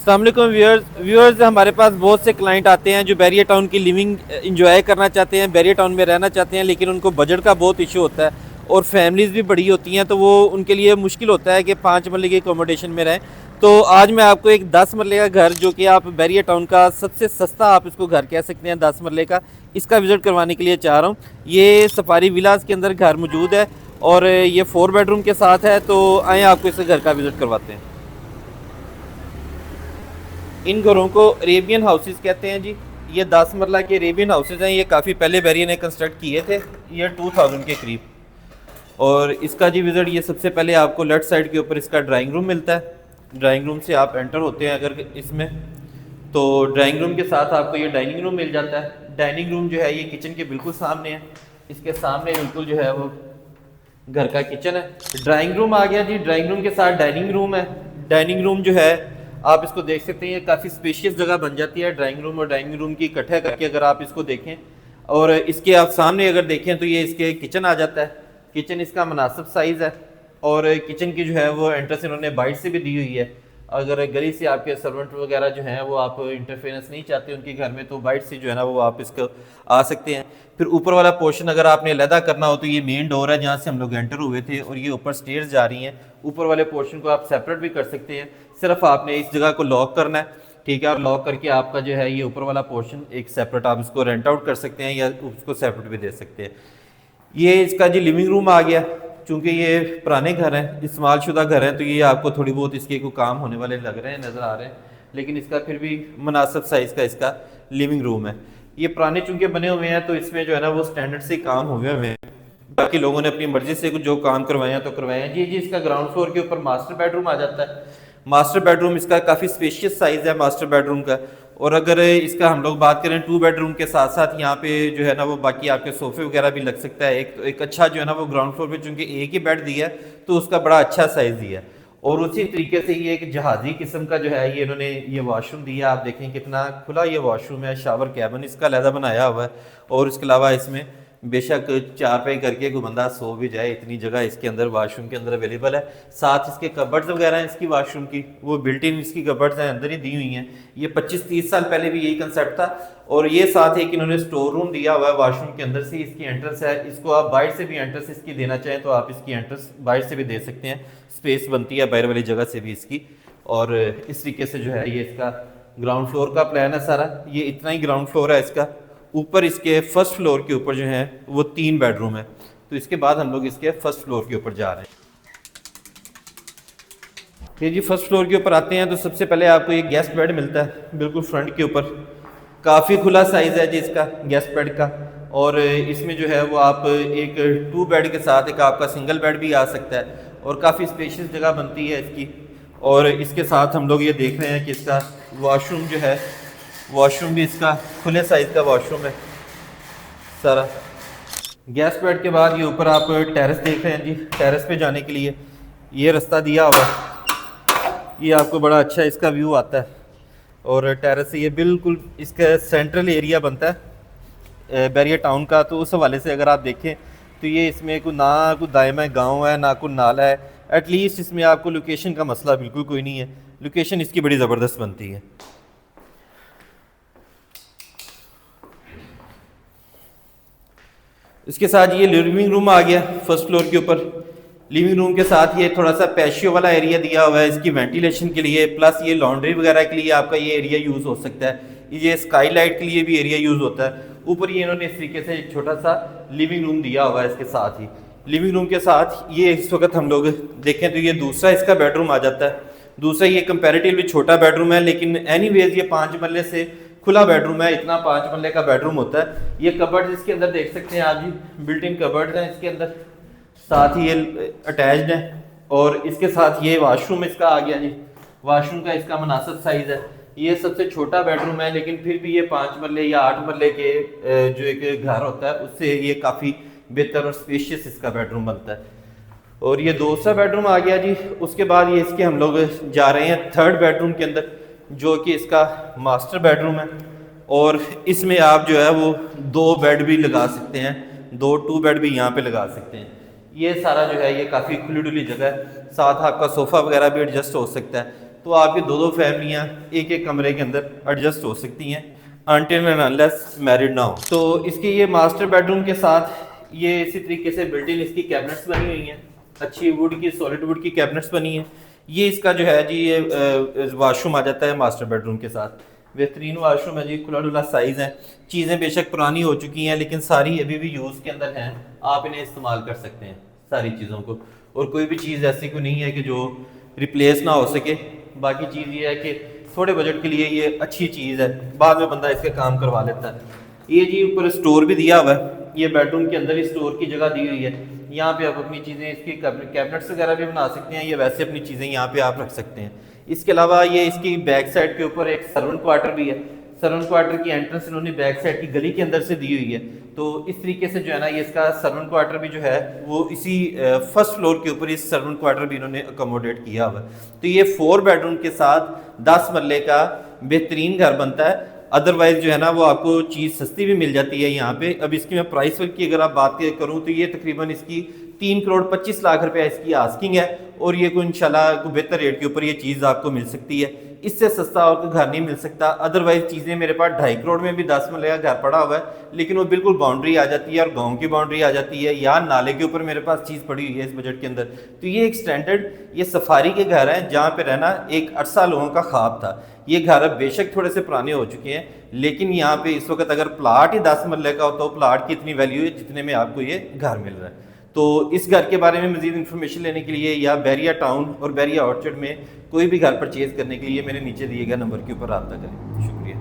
अस्सलाम वालेकुम व्यूअर्स, हमारे पास बहुत से क्लाइंट आते हैं जो बैरियर टाउन की लिविंग इंजॉय करना चाहते हैं, बैरियर टाउन में रहना चाहते हैं, लेकिन उनको बजट का बहुत इशू होता है और फैमिलीज़ भी बड़ी होती हैं, तो वो उनके लिए मुश्किल होता है कि 5 मरले की अकोमोडेशन में रहें। तो आज मैं आपको एक 10 मरले का घर, जो कि आप बैरियर टाउन का सबसे सस्ता आप इसको घर कह सकते हैं 10 मरले का, इसका विज़िट करवाने के लिए चाह रहा हूँ। ये सफारी विलास के अंदर घर मौजूद है और ये 4 बेडरूम के साथ है। तो आएँ आपको इस घर का विज़िट करवाते हैं। इन घरों को अरेबियन हाउसेस कहते हैं जी। ये 10 मरला के अरेबियन हाउसेस हैं। ये काफ़ी पहले बैरियर ने कंस्ट्रक्ट किए थे, ये 2000 के करीब। और इसका जी विज़िट, ये सबसे पहले आपको लेफ़्ट साइड के ऊपर इसका ड्राइंग रूम मिलता है। ड्राइंग रूम से आप एंटर होते हैं अगर इसमें, तो ड्राइंग रूम के साथ आपको ये डाइनिंग रूम मिल जाता है। डाइनिंग रूम जो है ये किचन के बिल्कुल सामने है। इसके सामने बिल्कुल जो है वो घर का किचन है। ड्राइंग रूम आ गया जी। ड्राइंग रूम के साथ डाइनिंग रूम है। डाइनिंग रूम जो है आप इसको देख सकते हैं, ये काफ़ी स्पेशियस जगह बन जाती है। ड्राइंग रूम और डाइनिंग रूम की इकट्ठा करके अगर आप इसको देखें और इसके आप सामने अगर देखें तो ये इसके किचन आ जाता है। किचन इसका मुनासिब साइज़ है और किचन की जो है वो एंट्रेंस इन्होंने बाइट से भी दी हुई है। अगर गली से आपके सर्वेंट वगैरह जो हैं वो आप इंटरफेरेंस नहीं चाहते उनके घर में, तो बाइट से जो है ना वो आप इसको आ सकते हैं। फिर ऊपर वाला पोर्शन अगर आपने अलहदा करना हो तो ये मेन डोर है जहाँ से हम लोग एंटर हुए थे और ये ऊपर स्टेयर्स जा रही हैं। ऊपर वाले पोर्शन को आप सेपरेट भी कर सकते हैं। सिर्फ आपने इस जगह को लॉक करना है, ठीक है, और लॉक करके आपका जो है ये ऊपर वाला पोर्शन एक सेपरेट आप इसको रेंट आउट कर सकते हैं या उसको सेपरेट भी दे सकते हैं। ये इसका जी लिविंग रूम आ गया। चूँकि ये पुराने घर हैं, इस्तेमाल शुदा घर हैं, तो ये आपको थोड़ी बहुत इसके को काम होने वाले लग रहे हैं, नज़र आ रहे हैं, लेकिन इसका फिर भी मुनासिब साइज़ का इसका लिविंग रूम है। ये पुराने चूँकि बने हुए हैं तो इसमें जो है ना वो स्टैंडर्ड से काम हुए हुए हैं। बाकी लोगों ने अपनी मर्जी से जो काम करवाए हैं तो करवाए हैं जी। इसका ग्राउंड फ्लोर के ऊपर मास्टर बेडरूम आ जाता है। मास्टर बेडरूम इसका काफ़ी स्पेशियस साइज़ है मास्टर बेडरूम का। और अगर इसका हम लोग बात करें 2 बेडरूम के साथ साथ यहाँ पे जो है ना वो बाकी आपके सोफे वगैरह भी लग सकता है। एक अच्छा जो है ना वो ग्राउंड फ्लोर पे चूँकि एक ही बेड दिया है तो उसका बड़ा अच्छा साइज़ दिया है। और उसी तरीके से ये एक जहाज़ी किस्म का जो है ये इन्होंने ये वॉशरूम दिया। आप देखें कितना खुला ये वॉशरूम है। शावर कैबिन इसका अलहदा बनाया हुआ है और इसके अलावा इसमें बेशक 4 पे करके कोई बंदा सो भी जाए, इतनी जगह इसके अंदर वॉशरूम के अंदर अवेलेबल है। साथ इसके कबर्ड्स वगैरह हैं इसकी वॉशरूम की, वो बिल्ट इन इसकी कबर्ड्स हैं, अंदर ही दी हुई हैं। ये 25-30 साल पहले भी यही कंसेप्ट था। और ये साथ एक इन्होंने स्टोर रूम दिया हुआ है वॉशरूम के अंदर से। इसकी एंट्रेंस है, इसको आप बाहर से भी एंट्रेंस इसकी देना चाहें तो आप इसकी एंट्रेंस बाहर से भी दे सकते हैं। स्पेस बनती है बाहर वाली जगह से भी इसकी। और इस तरीके से जो है ये इसका ग्राउंड फ्लोर का प्लान है सारा। ये इतना ही ग्राउंड फ्लोर है इसका। ऊपर इसके फर्स्ट फ्लोर के ऊपर जो है वो 3 बेडरूम है। तो इसके बाद हम लोग इसके फर्स्ट फ्लोर के ऊपर जा रहे हैं। ये जी फर्स्ट फ्लोर के ऊपर आते हैं तो सबसे पहले आपको ये गेस्ट बेड मिलता है बिल्कुल फ्रंट के ऊपर। काफ़ी खुला साइज़ है जी इसका गेस्ट बेड का। और इसमें जो है वो आप एक 2 बेड के साथ एक आपका सिंगल बेड भी आ सकता है और काफ़ी स्पेशियस जगह बनती है इसकी। और इसके साथ हम लोग ये देख रहे हैं कि इसका वॉशरूम जो है, वॉशरूम भी इसका खुले साइज़ का वॉशरूम है सारा। गैस बेड के बाद ये ऊपर आप टेरेस देख रहे हैं जी। टेरेस पे जाने के लिए ये रास्ता दिया हुआ है। ये आपको बड़ा अच्छा इसका व्यू आता है और टेरेस से ये बिल्कुल इसका सेंट्रल एरिया बनता है बैरियर टाउन का। तो उस हवाले से अगर आप देखें तो ये इसमें कोई ना कोई दायमा गाँव है ना कोई नाला है। एटलीस्ट इसमें आपको लोकेशन का मसला बिल्कुल कोई नहीं है। लोकेशन इसकी बड़ी ज़बरदस्त बनती है। इसके साथ ये लिविंग रूम आ गया फर्स्ट फ्लोर के ऊपर। लिविंग रूम के साथ ये थोड़ा सा पैशियो वाला एरिया दिया हुआ है इसकी वेंटिलेशन के लिए, प्लस ये लॉन्ड्री वगैरह के लिए आपका ये एरिया यूज़ हो सकता है। ये स्काई लाइट के लिए भी एरिया यूज़ होता है। ऊपर ये इन्होंने इस तरीके से एक छोटा सा लिविंग रूम दिया हुआ है इसके साथ ही। लिविंग रूम के साथ ये इस वक्त हम लोग देखें तो ये दूसरा इसका बेडरूम आ जाता है। दूसरा ये कंपेरेटिवली छोटा बेडरूम है, लेकिन एनीवेज ये 5 मरले से खुला बेडरूम है। इतना 5 मरले का बेडरूम होता है। ये कबर्ड इसके अंदर देख सकते हैं आप जी, बिल्ट इन कबर्ड हैं इसके अंदर, साथ ही ये अटैच्ड है। और इसके साथ ये वॉशरूम इसका आ गया जी। वॉशरूम का इसका मुनासिब साइज़ है। ये सबसे छोटा बेडरूम है, लेकिन फिर भी ये 5 मरले या 8 मरले के जो एक घर होता है उससे ये काफ़ी बेहतर और स्पेशियस इसका बेडरूम बनता है। और ये दूसरा बेडरूम आ गया जी। उसके बाद ये इसके हम लोग जा रहे हैं थर्ड बेडरूम के अंदर, जो कि इसका मास्टर बेडरूम है। और इसमें आप जो है वो 2 बेड भी लगा सकते हैं, 2 बेड भी यहाँ पे लगा सकते हैं। ये सारा जो है ये काफ़ी खुली डुली जगह है। साथ आपका सोफ़ा वगैरह भी एडजस्ट हो सकता है। तो आपकी दो दो फैमिलियाँ एक एक कमरे के अंदर एडजस्ट हो सकती हैं अनटिल एंड अनलेस मैरिड ना हो। तो इसके ये मास्टर बेडरूम के साथ ये इसी तरीके से बिल्ट इन इसकी कैबिनेट्स बनी हुई हैं, अच्छी वुड की सॉलिड वुड की कैबिनेट्स बनी हैं। ये इसका जो है जी ये वाशरूम आ जाता है मास्टर बेडरूम के साथ, बेहतरीन वाशरूम है जी, खुला डुला साइज़ है। चीज़ें बेशक पुरानी हो चुकी हैं लेकिन सारी अभी भी यूज़ के अंदर हैं, आप इन्हें इस्तेमाल कर सकते हैं सारी चीज़ों को, और कोई भी चीज़ ऐसी कोई नहीं है कि जो रिप्लेस ना हो सके। बाकी चीज़ ये है कि थोड़े बजट के लिए ये अच्छी चीज़ है, बाद में बंदा इसका काम करवा लेता है। ये जी ऊपर स्टोर भी दिया हुआ है, ये बेडरूम के अंदर ही स्टोर की जगह दी हुई है। यहाँ पे आप अपनी चीज़ें इसकी कैबिनेट्स वगैरह भी बना सकते हैं, या वैसे अपनी चीज़ें यहाँ पे आप रख सकते हैं। इसके अलावा ये इसकी बैक साइड के ऊपर एक सर्वेंट क्वार्टर भी है। सर्वेंट क्वार्टर की एंट्रेंस इन्होंने बैक साइड की गली के अंदर से दी हुई है। तो इस तरीके से जो है ना ये इसका सर्वेंट क्वार्टर भी जो है वो इसी फर्स्ट फ्लोर के ऊपर इस सर्वेंट क्वार्टर भी इन्होंने अकोमोडेट किया हुआ है। तो ये 4 बेडरूम के साथ 10 मरले का बेहतरीन घर बनता है। अदरवाइज जो है ना वो आपको चीज़ सस्ती भी मिल जाती है यहाँ पे। अब इसकी मैं प्राइस की अगर आप बात करूँ तो ये तकरीबन इसकी 3 करोड़ 25 लाख रुपया इसकी आस्किंग है, और ये कोई इंशाल्लाह को बेहतर रेट के ऊपर ये चीज़ आपको मिल सकती है। इससे सस्ता आपको घर नहीं मिल सकता। अदरवाइज चीज़ें मेरे पास 2.5 करोड़ में भी 10 मरले का घर पड़ा हुआ है, लेकिन वो बिल्कुल बाउंड्री आ जाती है और गांव की बाउंड्री आ जाती है, या नाले के ऊपर मेरे पास चीज़ पड़ी हुई है इस बजट के अंदर। तो ये एक स्टैंडर्ड ये सफारी के घर हैं जहाँ पे रहना एक अरसा लोगों का ख्वाब था। ये घर अब बेशक थोड़े से पुराने हो चुके हैं, लेकिन यहाँ पे इस वक्त अगर प्लाट ही 10 मरले का हो तो प्लाट की इतनी वैल्यू है जितने में आपको ये घर मिल रहा है। तो इस घर के बारे में मज़ीद इन्फॉर्मेशन लेने के लिए या बैरिया टाउन और बैरिया ऑर्चर्ड में कोई भी घर परचेज़ करने के लिए मेरे नीचे दिए गए नंबर के ऊपर रब्ता करें। शुक्रिया।